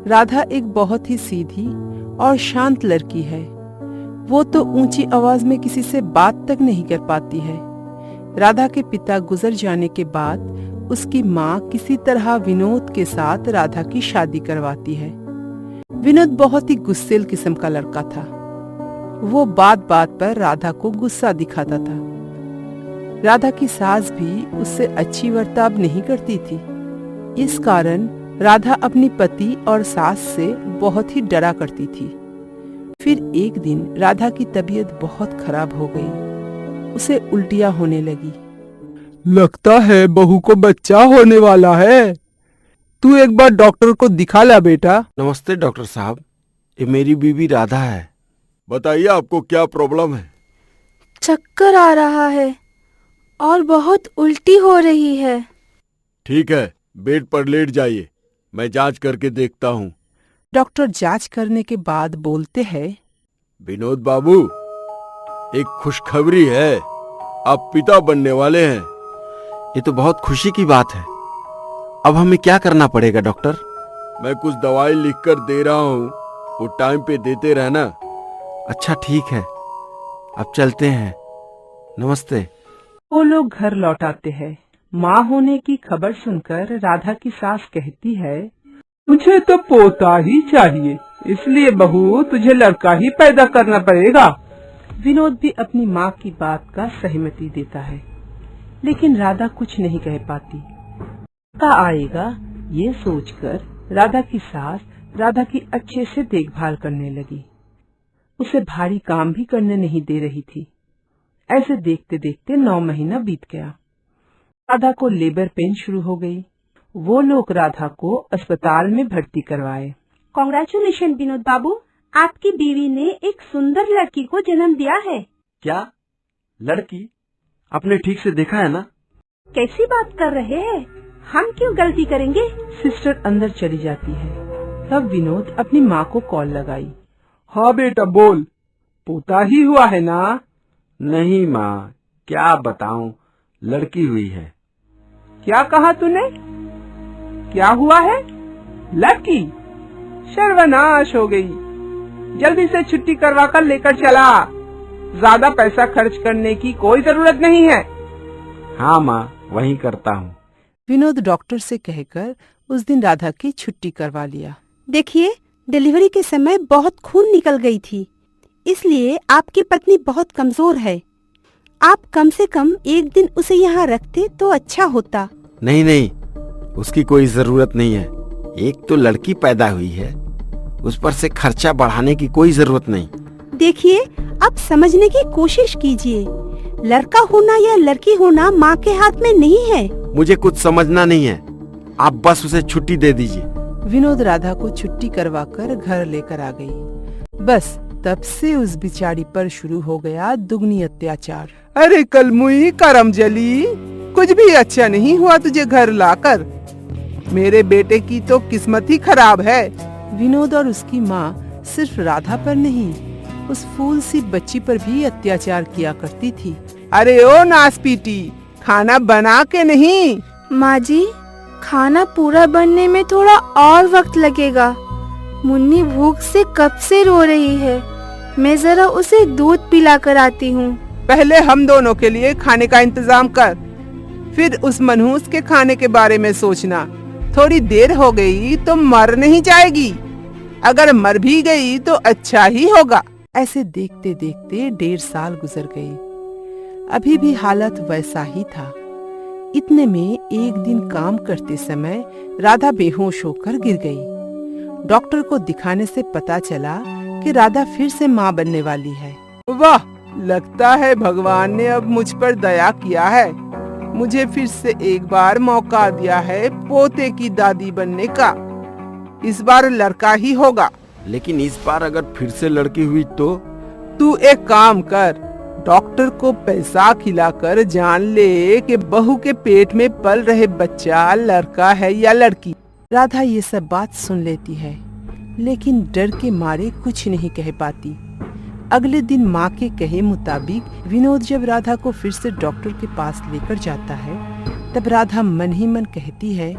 राधा एक बहुत ही सीधी और शांत लड़की है। वो तो ऊंची आवाज में किसी से बात तक नहीं कर पाती है। राधा के पिता गुजर जाने के बाद उसकी माँ किसी तरह विनोद के साथ राधा की शादी करवाती है। विनोद बहुत ही गुस्सैल किस्म का लड़का था। वो बात बात पर राधा को गुस्सा दिखाता था। राधा की सास भी उससे अच्छी बर्ताव नहीं करती थी। इस कारण राधा अपनी पति और सास से बहुत ही डरा करती थी। फिर एक दिन राधा की तबीयत बहुत खराब हो गई। उसे उल्टियां होने लगी। लगता है बहू को बच्चा होने वाला है। तू एक बार डॉक्टर को दिखा ला बेटा। नमस्ते डॉक्टर साहब, ये मेरी बीवी राधा है। बताइए आपको क्या प्रॉब्लम है? चक्कर आ रहा है और बहुत उल्टी हो रही है। ठीक है, बेड पर लेट जाइए, मैं जांच करके देखता हूँ। डॉक्टर जांच करने के बाद बोलते हैं, विनोद बाबू, एक खुशखबरी है, आप पिता बनने वाले हैं। ये तो बहुत खुशी की बात है। अब हमें क्या करना पड़ेगा डॉक्टर? मैं कुछ दवाई लिखकर दे रहा हूँ, वो टाइम पे देते रहना। अच्छा ठीक है, अब चलते हैं। नमस्ते। वो लोग घर लौट आते हैं। माँ होने की खबर सुनकर राधा की सास कहती है, मुझे तो पोता ही चाहिए, इसलिए बहू तुझे लड़का ही पैदा करना पड़ेगा। विनोद भी अपनी माँ की बात का सहमति देता है, लेकिन राधा कुछ नहीं कह पाती। का आएगा ये सोचकर राधा की सास राधा की अच्छे से देखभाल करने लगी। उसे भारी काम भी करने नहीं दे रही थी। ऐसे देखते देखते 9 महीना बीत गया। राधा को लेबर पेन शुरू हो गई। वो लोग राधा को अस्पताल में भर्ती करवाए। कांग्रेचुलेशन विनोद बाबू, आपकी बीवी ने एक सुंदर लड़की को जन्म दिया है। क्या लड़की? आपने ठीक से देखा है ना? कैसी बात कर रहे हैं? हम क्यों गलती करेंगे? सिस्टर अंदर चली जाती है। तब विनोद अपनी माँ को कॉल लगाई। हाँ बेटा बोल, पोता ही हुआ है ना? नहीं माँ, क्या बताऊं, लड़की हुई है। क्या कहा तूने? क्या हुआ है? लड़की? सर्वनाश हो गई। जल्दी से छुट्टी करवा कर लेकर चला। ज्यादा पैसा खर्च करने की कोई जरूरत नहीं है। हाँ माँ, वही करता हूँ। विनोद डॉक्टर से कहकर उस दिन राधा की छुट्टी करवा लिया। देखिए, डिलीवरी के समय बहुत खून निकल गई थी, इसलिए आपकी पत्नी बहुत कमजोर है। आप कम से कम एक दिन उसे यहाँ रखते तो अच्छा होता। नहीं नहीं, उसकी कोई जरूरत नहीं है। एक तो लड़की पैदा हुई है, उस पर से खर्चा बढ़ाने की कोई जरूरत नहीं। देखिए, आप समझने की कोशिश कीजिए। लड़का होना या लड़की होना माँ के हाथ में नहीं है। मुझे कुछ समझना नहीं है, आप बस उसे छुट्टी दे दीजिए। विनोद राधा को छुट्टी करवाकर घर लेकर आ गई। बस तब से उस बिचारी पर शुरू हो गया दुगनी अत्याचार। अरे कलमुई करमजली, कुछ भी अच्छा नहीं हुआ तुझे घर लाकर। मेरे बेटे की तो किस्मत ही खराब है। विनोद और उसकी माँ सिर्फ राधा पर नहीं, उस फूल सी बच्ची पर भी अत्याचार किया करती थी। अरे ओ नासपीटी, खाना बना के नहीं? माँ जी, खाना पूरा बनने में थोड़ा और वक्त लगेगा। मुन्नी भूख से कब से रो रही है। मैं जरा उसे दूध पिला कर आती हूँ। पहले हम दोनों के लिए खाने का इंतजाम कर, फिर उस मनहूस के खाने के बारे में सोचना। थोड़ी देर हो गई तो मर नहीं जाएगी, अगर मर भी गई तो अच्छा ही होगा। ऐसे देखते देखते 1.5 साल गुजर गए। अभी भी हालत वैसा ही था। इतने में एक दिन काम करते समय राधा बेहोश होकर गिर गई। डॉक्टर को दिखाने से पता चला कि राधा फिर से माँ बनने वाली है। वाह, लगता है भगवान ने अब मुझ पर दया किया है। मुझे फिर से एक बार मौका दिया है पोते की दादी बनने का। इस बार लड़का ही होगा। लेकिन इस बार अगर फिर से लड़की हुई तो? तू एक काम कर, डॉक्टर को पैसा खिलाकर जान ले कि बहू के पेट में पल रहे बच्चा लड़का है या लड़की। राधा ये सब बात सुन लेती है, लेकिन डर के मारे कुछ नहीं कह पाती। अगले दिन माँ के कहे मुताबिक विनोद जब राधा को फिर से डॉक्टर के पास लेकर जाता है, तब राधा मन ही मन कहती है,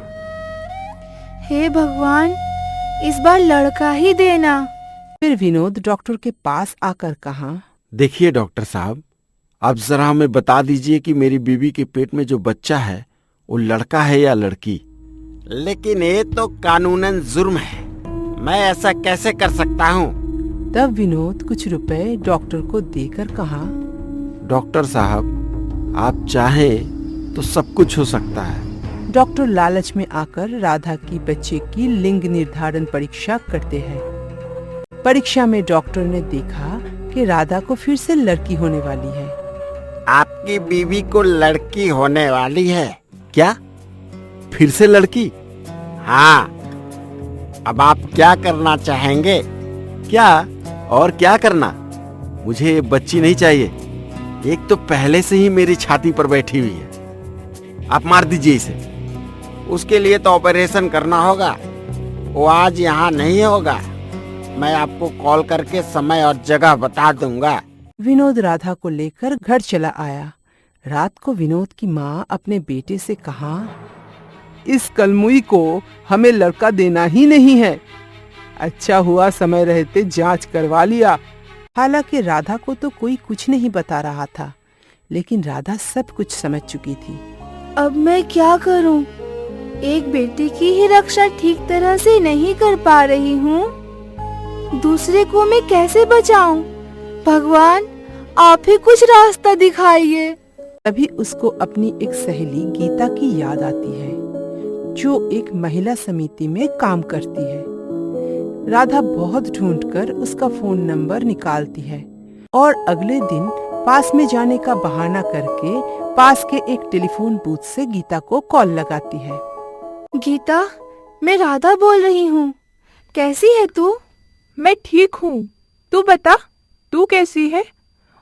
हे भगवान, इस बार लड़का ही देना। फिर विनोद डॉक्टर के पास आकर कहा, देखिए डॉक्टर साहब, आप जरा हमें बता दीजिए कि मेरी बीवी के पेट में जो बच्चा है वो लड़का है या लड़की। लेकिन ये तो कानूनन जुर्म है, मैं ऐसा कैसे कर सकता हूँ? तब विनोद कुछ रुपए डॉक्टर को देकर कहा, डॉक्टर साहब, आप चाहें तो सब कुछ हो सकता है। डॉक्टर लालच में आकर राधा की बच्चे की लिंग निर्धारण परीक्षा करते हैं। परीक्षा में डॉक्टर ने देखा कि राधा को फिर से लड़की होने वाली है। आपकी बीवी को लड़की होने वाली है? क्या, फिर से लड़की? हाँ। अब आप क्या करना चाहेंगे? क्या और क्या करना? मुझे ये बच्ची नहीं चाहिए, एक तो पहले से ही मेरी छाती पर बैठी हुई है। आप मार दीजिए इसे। उसके लिए तो ऑपरेशन करना होगा, वो आज यहाँ नहीं होगा। मैं आपको कॉल करके समय और जगह बता दूंगा। विनोद राधा को लेकर घर चला आया। रात को विनोद की माँ अपने बेटे से कहा, इस कलमुई को हमें लड़का देना ही नहीं है। अच्छा हुआ समय रहते जांच करवा लिया। हालांकि राधा को तो कोई कुछ नहीं बता रहा था, लेकिन राधा सब कुछ समझ चुकी थी। अब मैं क्या करूं? एक बेटे की ही रक्षा ठीक तरह से नहीं कर पा रही हूँ, दूसरे को मैं कैसे बचाऊं? भगवान, आप ही कुछ रास्ता दिखाइए। तभी उसको अपनी एक सहेली गीता की याद आती है, जो एक महिला समिति में काम करती है। राधा बहुत ढूंढकर उसका फोन नंबर निकालती है और अगले दिन पास में जाने का बहाना करके पास के एक टेलीफोन बूथ से गीता को कॉल लगाती है। गीता, मैं राधा बोल रही हूँ। कैसी है तू? मैं ठीक हूँ, तू बता, तू कैसी है?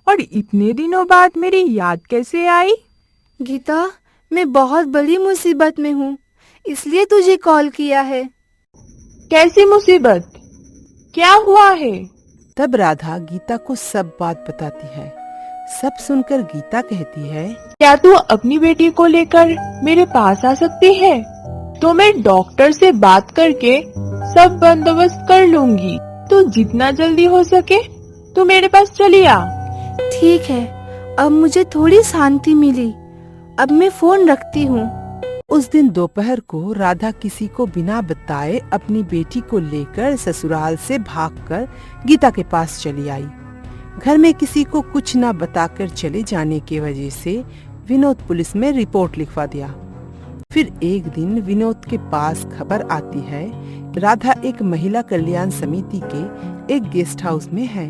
और इतने दिनों बाद मेरी याद कैसे आई? गीता, मैं बहुत बड़ी मुसीबत में हूँ, इसलिए तुझे कॉल किया है। कैसी मुसीबत? क्या हुआ है? तब राधा गीता को सब बात बताती है। सब सुनकर गीता कहती है, क्या तू अपनी बेटी को लेकर मेरे पास आ सकती है? तो मैं डॉक्टर से बात करके सब बंदोबस्त कर लूंगी। तो जितना जल्दी हो सके तू मेरे पास चली आ। ठीक है, अब मुझे थोड़ी शांति मिली। अब मैं फोन रखती हूँ। उस दिन दोपहर को राधा किसी को बिना बताए अपनी बेटी को लेकर ससुराल से भागकर गीता के पास चली आई। घर में किसी को कुछ न बताकर चले जाने की वजह से विनोद पुलिस में रिपोर्ट लिखवा दिया। फिर एक दिन विनोद के पास खबर आती है, राधा एक महिला कल्याण समिति के एक गेस्ट हाउस में है।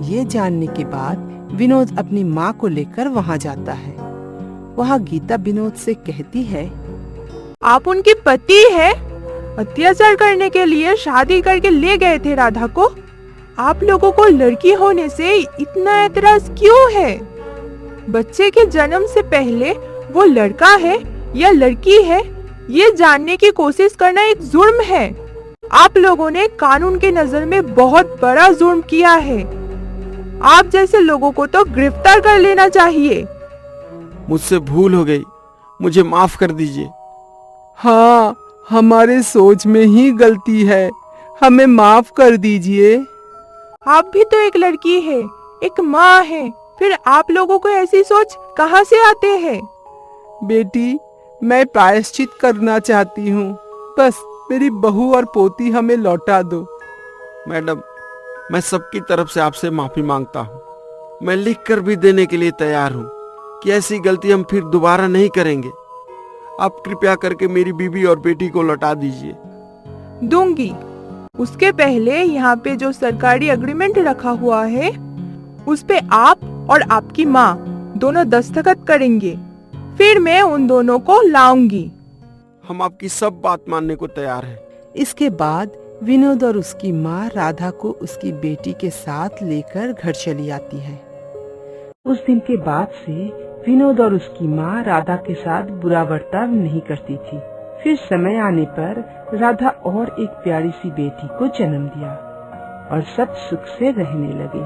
ये जानने के बाद विनोद अपनी माँ को लेकर वहाँ जाता है। वहाँ गीता विनोद से कहती है, आप उनके पति हैं? अत्याचार करने के लिए शादी करके ले गए थे राधा को। आप लोगों को लड़की होने से इतना एतराज क्यों है? बच्चे के जन्म से पहले वो लड़का है या लड़की है, ये जानने की कोशिश करना एक जुर्म है। आप लोगों ने कानून के नजर में बहुत बड़ा जुर्म किया है। आप जैसे लोगों को तो गिरफ्तार कर लेना चाहिए। मुझसे भूल हो गई, मुझे माफ कर दीजिए। हाँ, हमारे सोच में ही गलती है, हमें माफ कर दीजिए। आप भी तो एक लड़की है, एक माँ है, फिर आप लोगों को ऐसी सोच कहाँ से आते हैं? बेटी, मैं प्रायश्चित करना चाहती हूँ, बस मेरी बहू और पोती हमें लौटा दो। मैडम, मैं सबकी तरफ से आपसे माफी मांगता हूँ। मैं लिख कर भी देने के लिए तैयार हूँ कि ऐसी गलती हम फिर दोबारा नहीं करेंगे। आप कृपया करके मेरी बीवी और बेटी को लौटा दीजिए। दूंगी। उसके पहले यहाँ पे जो सरकारी एग्रीमेंट रखा हुआ है उस पे आप और आपकी माँ दोनों दस्तखत करेंगे, फिर मैं उन दोनों को लाऊंगी। हम आपकी सब बात मानने को तैयार हैं। इसके बाद विनोद और उसकी माँ राधा को उसकी बेटी के साथ लेकर घर चली आती है। उस दिन के बाद से विनोद और उसकी माँ राधा के साथ बुरा बर्ताव नहीं करती थी। फिर समय आने पर राधा और एक प्यारी सी बेटी को जन्म दिया और सब सुख से रहने लगे।